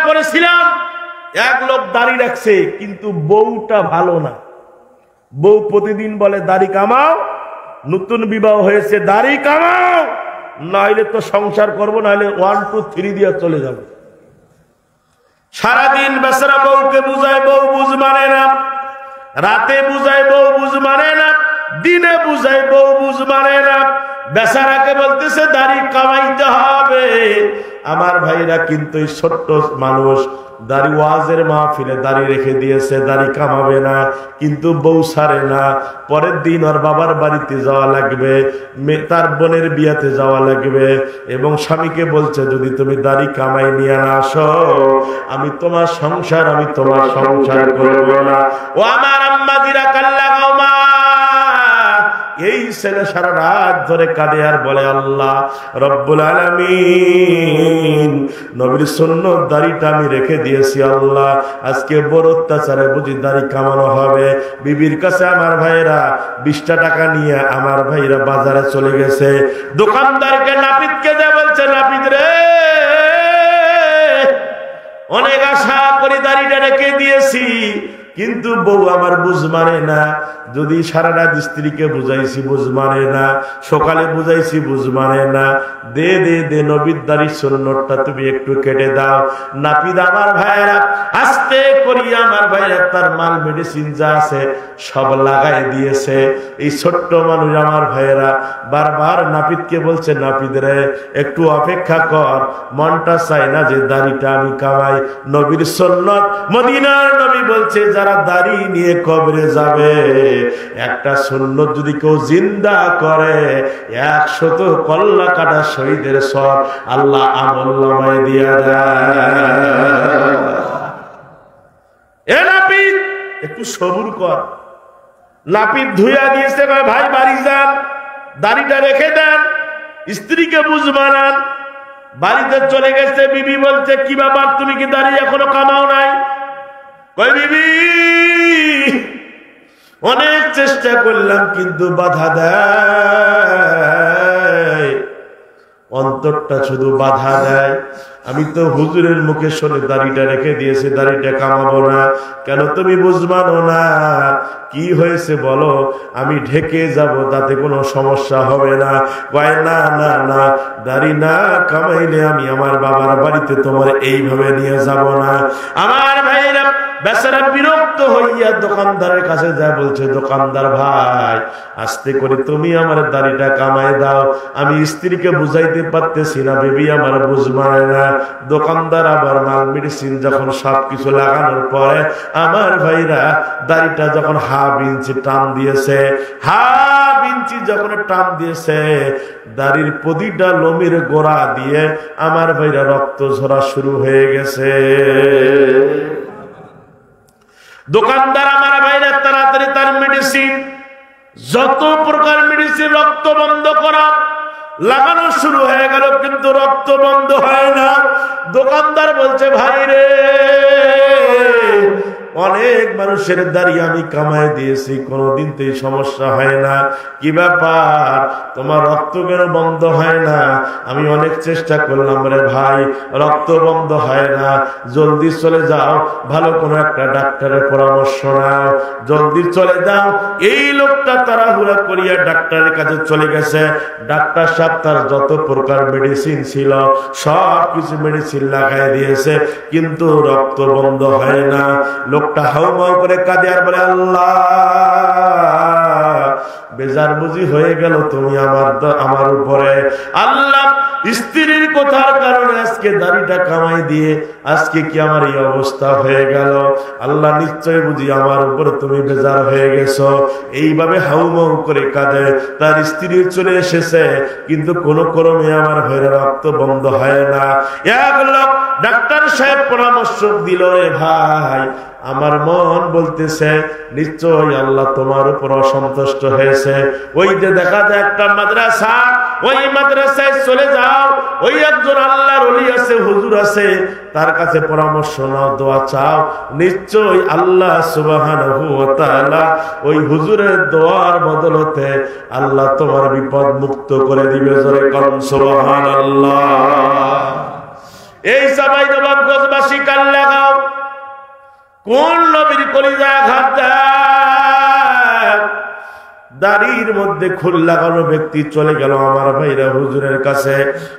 করেছিলাম, এক লোক দাড়ি রাখছে কিন্তু বউটা ভালো না। বউ প্রতিদিন বলে দাড়ি কামাও, নতুন বিবাহ হয়েছে দাড়ি কামাও, নাইলে তো সংসার করবো, নাইলে 1 2 3 দিয়ে চলে যাবে। সারাদিন বেচারা বউকে বুঝায়, বউ বুঝ মানে না, রাতে বুঝায়, বউ বুঝ মানে না, দিনে বুঝায়, বউ বুঝ মানে না। বেচারাকে বলতেছে দাড়ি কামাইতে হবে। আমার ভাইরা কিন্তু এই ছোট্ট মানুষ দাড়ি ওয়াজের মাহফিলে দাড়ি রেখে দিয়েছে, দাড়ি কামাবে না, কিন্তু বউ ছাড়ে না। পরের দিন ওর বাবার বাড়িতে যাওয়া লাগবে, তার বোনের বিয়াতে যাওয়া লাগবে, এবং স্বামীকে বলছে যদি তুমি দাড়ি কামাই নিয়ে না আসো, আমি তোমার সংসার করবো না। ও আমার আম্মাদিরা কাল্লা গাওমা, এই ছেলে সারা রাত ধরে কাঁদে আর বলে আল্লাহ রব্বুল আলামিন, নবীর সুন্নত দাড়িটা আমি রেখে দিয়েছি আল্লাহ, আজকে বড় অত্যাচারে বুঝি দাড়ি কামানো হবে। বিবির কাছে আমার ভাইরা 20টা টাকা নিয়ে আমার ভাইরা বাজারে চলে গেছে। দোকানদারকে নাপিতকে যা বলছে, নাপিত রে অনেক আশা করে দাড়িটা রেখে দিয়েছি, কিন্তু বউ আমার বুঝ মানে না। যদি সারা রাত স্ত্রীকে বুঝাইছি বুঝ মানে না, সকালে বুঝাইছি বুঝ মানে না, দে দে দে নবীর দাড়ির সুন্নতটা তুমি একটু কেটে দাও। নাপিত আমার ভাইয়েরা আস্তে করি আমার ভাইয়েরা তার মাল মেডিসিন যা আছে সব লাগাই দিয়েছে। এই ছোট্ট মানুষ আমার ভাইয়েরা বারবার নাপিতকে বলছে, নাপিত রে একটু অপেক্ষা কর, মনটা চায় না যে দাড়িটা আমি কামাই। নবীর সুন্নত, মদিনার নবী বলছে যারা দাড়ি নিয়ে কবরে যাবে, একটা সুন্নত যদি কেউ জিন্দা করে 100 কল্লা কাটা শহীদের সব আল্লাহ আমলনামায় দিয়া দেয়। এ নাপিত একটু সবুর কর। নাপিত ধুইয়া দিয়েছে, ভাই বাড়ি যান, দাড়িটা রেখে দেন, স্ত্রীকে বুঝ মানান। বাড়িতে চলে গেছে, বিবি বলছে কি ব্যাপার, তুমি কি দাড়ি এখনো কামাও নাই? কই বিবি অনেক চেষ্টা করলাম কিন্তু বাধা দেয়, অন্তরটা শুধু বাধা দেয়। আমি তো হুজুরের মুখে শুনে দাড়িটা রেখে দিয়েছি, দাড়িটা কামাবো না। কেন তুমি বুঝবানো না? কি হয়েছে বলো, আমি ঢেকে যাব, তাতে কোনো সমস্যা হবে না। কয় না না না, দাড়ি না কামাইলে আমি আমার বাবার বাড়িতে তোমার এইভাবে নিয়ে যাব না। আমার ভাইরা বেচারা বিরক্ত হইয়া দোকানদারের কাছে যায়, বলছে দোকানদার ভাই আস্তে করে তুমি আমার দাড়িটা কামাই দাও, আমি স্ত্রীকে বুঝাইতে পারতেছি না, বেবি আমার বুঝ মানে না। দোকানদার আবার মাল মেডিসিন যখন সবকিছু লাগানোর পরে আমার ভাইরা দাড়িটা যখন হাফ ইঞ্চি টান দিয়েছে, হাফ ইঞ্চি যখন টান দিয়েছে, দাড়ির প্রতিটা লোমের গোড়া দিয়ে আমার ভাইরা রক্ত ঝরা শুরু হয়ে গেছে। দোকানদার আমার ভাইরা তাড়াতাড়ি তার মেডিসিন, যত প্রকার মেডিসিন রক্ত বন্ধ করা লাগানো শুরু হয়ে গেল, কিন্তু রক্ত বন্ধ হয় না। দোকানদার বলছে ভাই রে, অনেক মানুষের দাড়ি আমি কামাই দিয়েছি, কোনোদিন তো এই সমস্যা হয় না, কি ব্যাপার তোমার রক্ত কেন বন্ধ হয় না? আমি অনেক চেষ্টা করলাম রে ভাই, রক্ত বন্ধ হয় না। জলদি চলে যাও, ভালো কোনো একটা ডাক্তারের পরামর্শ নাও, জলদি চলে যাও। এই লোকটা তাড়াহুড়া করিয়া ডাক্তারের কাছে চলে গেছে। ডাক্তার সাহেব তার যত প্রকার মেডিসিন ছিল সব কিছু মেডিসিন লাগাই দিয়েছে, কিন্তু রক্ত বন্ধ হয় না। লোকটা হাউমাউ করে কাঁদে আর বলে আল্লাহ বেজার বুঝি হয়ে গেল তুমি আমার উপরে। আল্লাহ স্ত্রীর কথার কারণে আজকে দাড়িটা কামাই দিয়ে আজকে কি আমার এই অবস্থা হয়ে গেল। আল্লাহ নিশ্চয় বুঝি আমার উপরে তুমি বেজার হয়ে গেছো। এইভাবে হাউমাউ করে কাঁদে। তার স্ত্রী চলে এসেছে, কিন্তু কোন ক্রমে আমার ভাইয়ের রক্ত বন্ধ হয় না। এক লোক ডাক্তার সাহেব পরামর্শ দিল, রে ভাই আমার মন বলতেছে নিশ্চয় আল্লাহ তোমার উপর অসন্তুষ্ট হয়েছে। ওই যে দেখা যায় একটা মাদ্রাসা, ওই মাদ্রাসায় চলে যাও, ওই একজন আল্লাহর ওলি আছে, হুজুর আছে, তার কাছে পরামর্শ নাও, দোয়া চাও, নিশ্চয় আল্লাহ সুবহানাহু ওয়া তাআলা ওই হুজুরের দোয়ার বদলতে আল্লাহ তোমার বিপদ মুক্ত করে দিবে। জোরে কোন সুবহানাল্লাহ। এই চাঁপাইনবাবগঞ্জবাসী কান লাগাও, কোন নবীর কলিজায় আঘাত দেয়? দাড়ির মধ্যে খুল লাগানো ব্যক্তি চলে গেল আমার ভাইরা হুজুরের কাছে।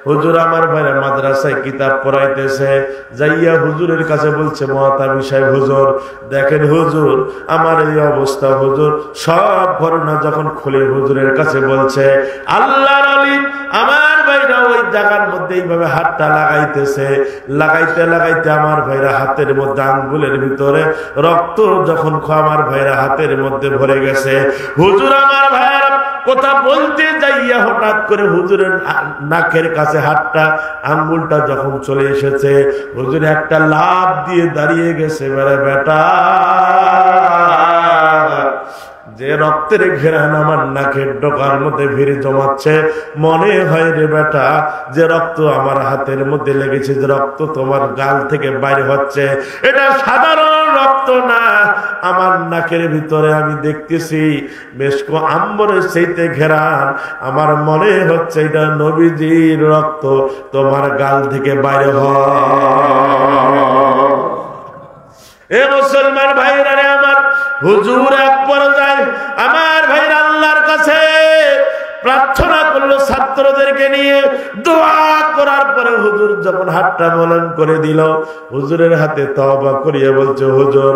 হুজুর আমার ভাইরা মাদ্রাসায় কিতাব পড়াইতেছে, যাইয়া হুজুরের কাছে বলছে মুহাতামি সাহেব হুজুর দেখেন হুজুর আমার এই অবস্থা। হুজুর সব ঘটনা যখন খুলে হুজুরের কাছে বলছে, আল্লাহর ওলি আমার ভাইরা ওই জায়গার মধ্যে এইভাবে হাতটা লাগাইতেছে, লাগাইতে লাগাইতে আমার ভাইরা হাতের মধ্যে আঙ্গুলের ভিতরে রক্ত যখন আমার ভাইরা হাতের মধ্যে ভরে গেছে। হুজুর আমার ভাইরা কথা বলতে যাইয়া হঠাৎ করে হুজুরের নাকের কাছে হাতটা আঙ্গুলটা যখন চলে এসেছে, হুজুর একটা লাফ দিয়ে দাঁড়িয়ে গেছে, বেটা যে রক্তের ঘেরান আমার নাকের ডোকার মধ্যে ভিড়ে জমাচ্ছে, মনে হয় রে বেটা যে রক্ত আমার হাতের মধ্যে লেগেছে, যে রক্ত তোমার গাল থেকে বাইরে হচ্ছে, এটা সাধারণ রক্ত না। আমার নাকের ভিতরে আমি দেখতেছি মেশকো আম্বরের সেইতে ঘেরান, আমার মনে হচ্ছে এটা নবীজির রক্ত তোমার গাল থেকে বাইরে হয়। এ মুসলমান ভাইরা রে আমার, হুজুর এক পর্যায়ে আমার ভাইরা আল্লাহর কাছে প্রার্থনা করলো ছাত্রদেরকে নিয়ে। দোয়া করার পরে হুজুর যখন হাতটা মলম করে দিল, হুজুরের হাতে তওবা করিয়া বলছে, হুজুর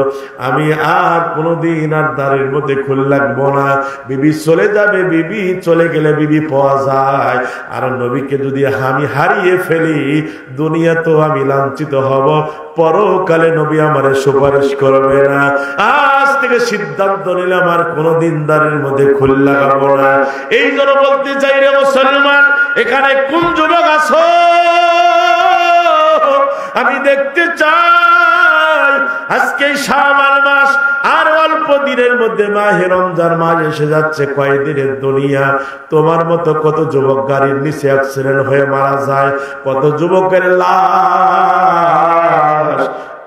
আমি আর কোনোদিন আর দাড়ির মধ্যে খুল লাগবো না। বিবি চলে যাবে, বিবি চলে গেলে বিবি পাওয়া যায়, আর নবীকে যদি আমি হারিয়ে ফেলি দুনিয়া তো আমি লাঞ্ছিত হব, পরকালে নবী আমারে সুপারিশ করবে না। আজ থেকে সিদ্ধান্ত নিলাম আর কোনোদিন দাড়ির মধ্যে খুল লাগাবো না। এই জন্য বলতে চাই রে মুসলমান, এখানে কোন যুবক আছো আমি দেখতে চাই। আজকে শাওয়াল মাস, আর অল্প দিনের মধ্যে মাহে রমজান মাস এসে যাচ্ছে। কয়েকদিনের দুনিয়া, তোমার মতো কত যুবক গাড়ির নিচে অ্যাক্সিডেন্ট হয়ে মারা যায়, কত যুবকের লাশ।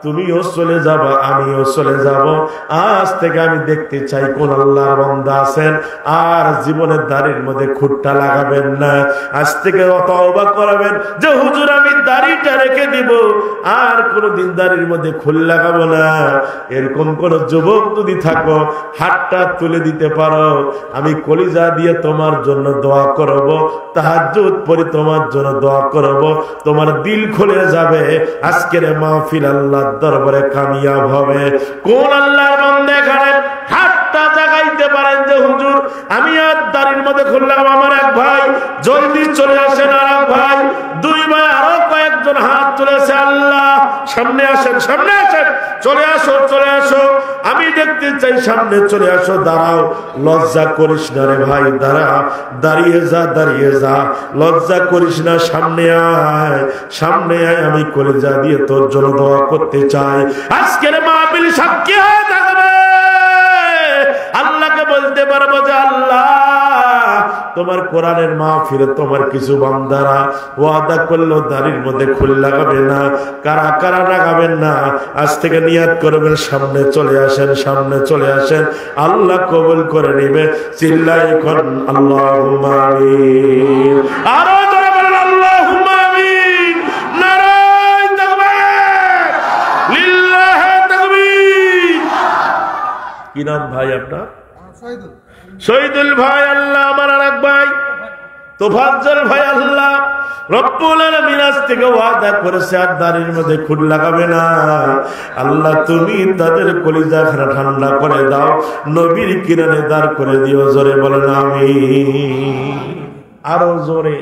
তুমিও চলে যাবা, আমিও চলে যাব। আজ থেকে আমি দেখতে চাই কোন আল্লাহর বান্দা আছেন আর জীবনের দাড়ির মধ্যে খুঁটটা লাগাবেন না। আজ থেকে তওবা করাবেন যে হুজুর আমি দাড়িটা রেখে দিব, আর কোনদিন দাড়ির মধ্যে খুল লাগাবো না। এরকম কোন যুবক যদি থাকো হাতটা তুলে দিতে পারো, আমি কলিজা দিয়ে তোমার জন্য দোয়া করব, তাহাজ্জুদ পড়ে তোমার জন্য দোয়া করব, তোমার দিল খুলে যাবে। আজকের মাহফিল আল্লাহ দরবারে কামিয়াব হবে। কোন আল্লাহর বান্দা এখানে হাতটা জাগাইতে পারেন যে হুজুর আমি আর দাড়ির মধ্যে খুললাম? আমার এক ভাই জলদি চলে আসেন, আর এক ভাই, দুই ভাই, আরো কয়েকজন হাত তুলেছে। আল্লাহ সামনে আসেন, সামনে আসেন, চলে আসো, চলে আসো, আমি দেখতে চাই, সামনে চলে আসো। দাঁড়াও, লজ্জা করিস না রে ভাই, দাঁড়া, দাঁড়িয়ে যা, দাঁড়িয়ে যা, লজ্জা করিস না, সামনে আয়, সামনে আয়, আমি কলিজা দিয়ে তোর জন্য দোয়া করতে চাই। আজকের মাহফিল সাক্ষী হয়ে থাকবে, আল্লাহকে বলতে পারবো যে আল্লাহ তোমার কোরআনের মাহফিলে তোমার কিছু বান্দারা ওয়াদা করলো দাড়ির মধ্যে খুল লাগাবে না। কারা কারা লাগাবেন না আজ থেকে নিয়াত করবেন, সামনে চলে আসেন, সামনে চলে আসেন, আল্লাহ কবুল করে নিবে। চিল্লাই করেন আল্লাহুম্মা আমিন। আরো জোরে বলেন আল্লাহুম্মা আমিন। নারায়ে তাকবীর, লিল্লাহি তাকবীর। কি নাম ভাই আপনার? শহীদুল ভাই। আল্লাহ আমার আরেক ভাই তোফাজ্জল ভাই, আল্লাহ রব্বুল আলামিন আজ থেকে ওয়াদা করেছে আর দাড়ির মধ্যে খুঁট লাগাবে না। আল্লাহ তুমি তাদের কলিজা খানা ঠান্ডা করে দাও, নবীর কিরণে দাঁড় করে দিও। জোরে বলেন আমিন। আরো জোরে।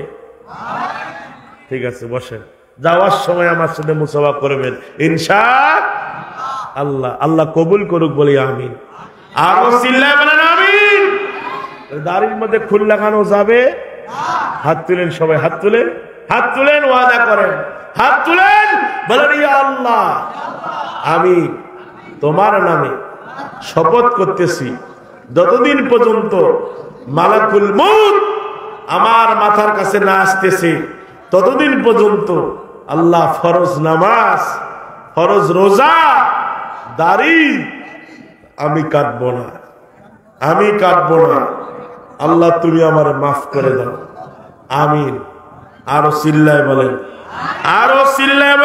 ঠিক আছে, বসেন। যাওয়ার সময় আমার সাথে মুসাফা করবেন ইনশাআল্লাহ। আল্লাহ কবুল করুক বলি আমিন। আরো চিল্লায় বলেন আমিন। দাড়ির মধ্যে খুল লাগানো যাবে? হাত তুলেন, সবাই হাত তুলেন, হাত তুলেন, ওয়াদা করেন, হাত তুলেন, বলেন ইয়া আল্লাহ আমি তোমার নামে শপথ করতেছি, যতদিন পর্যন্ত মালাকুল মউত আমার মাথার কাছে না আসতেছে ততদিন পর্যন্ত আল্লাহ ফরজ নামাজ, ফরজ রোজা, দাড়ি আমি কাটবো না, আমি কাটবো না। আল্লাহ তুমি আমার মাফ করে দাও, আমিন। আরো চিল্লায় বলেন আরো চিল্লায়